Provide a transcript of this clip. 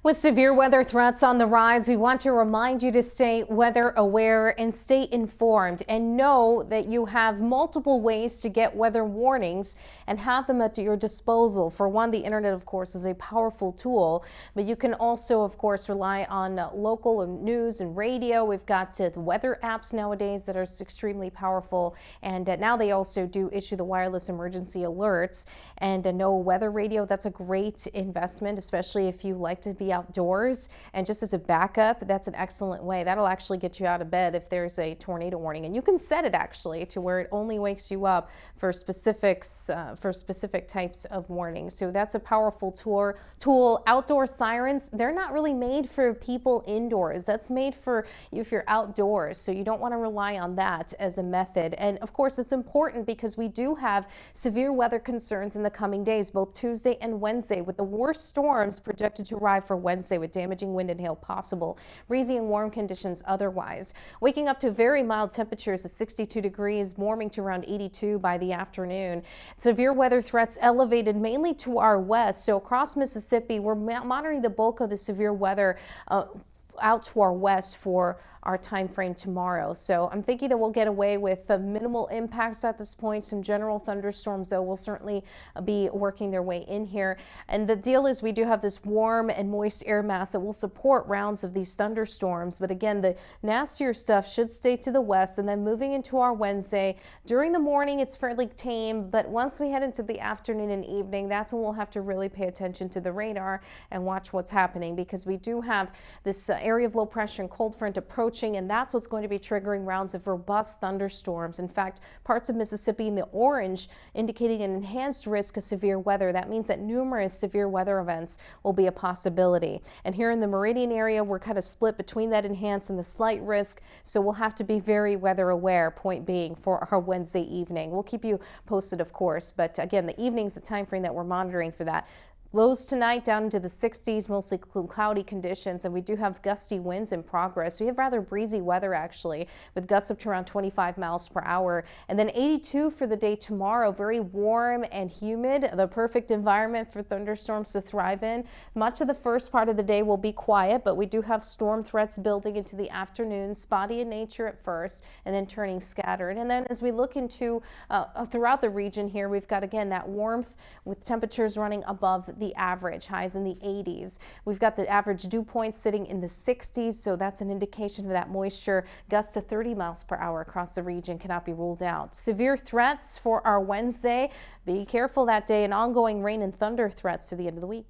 With severe weather threats on the rise, we want to remind you to stay weather aware and stay informed, and know that you have multiple ways to get weather warnings and have them at your disposal. For one, the internet, of course, is a powerful tool, but you can also, of course, rely on local news and radio. We've got the weather apps nowadays that are extremely powerful, and now they also do issue the wireless emergency alerts. And no weather radio, that's a great investment, especially if you like to be outdoors. And just as a backup, that's an excellent way. That'll actually get you out of bed if there's a tornado warning, and you can set it actually to where it only wakes you up for specific types of warnings. So that's a powerful tool. Outdoor sirens, they're not really made for people indoors. That's made for you if you're outdoors, so you don't want to rely on that as a method. And of course, it's important because we do have severe weather concerns in the coming days, both Tuesday and Wednesday, with the worst storms projected to arrive for Wednesday with damaging wind and hail possible, breezy and warm conditions otherwise. Waking up to very mild temperatures of 62 degrees, warming to around 82 by the afternoon. Severe weather threats elevated mainly to our west. So across Mississippi, we're monitoring the bulk of the severe weather out to our west for our time frame tomorrow. So I'm thinking that we'll get away with minimal impacts at this point. Some general thunderstorms, though, will certainly be working their way in here. And the deal is we do have this warm and moist air mass that will support rounds of these thunderstorms. But again, the nastier stuff should stay to the west, and then moving into our Wednesday. During the morning, it's fairly tame, but once we head into the afternoon and evening, that's when we'll have to really pay attention to the radar and watch what's happening, because we do have this area of low pressure and cold front approaching, and that's what's going to be triggering rounds of robust thunderstorms. In fact, parts of Mississippi in the orange indicating an enhanced risk of severe weather. That means that numerous severe weather events will be a possibility. And here in the Meridian area, we're kind of split between that enhanced and the slight risk, so we'll have to be very weather aware, point being, for our Wednesday evening. We'll keep you posted, of course, but again, the evening's the time frame that we're monitoring for that. Lows tonight down into the 60s, mostly cloudy conditions, and we do have gusty winds in progress. We have rather breezy weather actually, with gusts up to around 25 miles per hour. And then 82 for the day tomorrow, very warm and humid, the perfect environment for thunderstorms to thrive in. Much of the first part of the day will be quiet, but we do have storm threats building into the afternoon, spotty in nature at first, and then turning scattered. And then as we look into throughout the region here, we've got again that warmth with temperatures running above the average, highs in the 80s. We've got the average dew points sitting in the 60s, so that's an indication of that moisture. Gusts to 30 miles per hour across the region cannot be ruled out. Severe threats for our Wednesday. Be careful that day, and ongoing rain and thunder threats to the end of the week.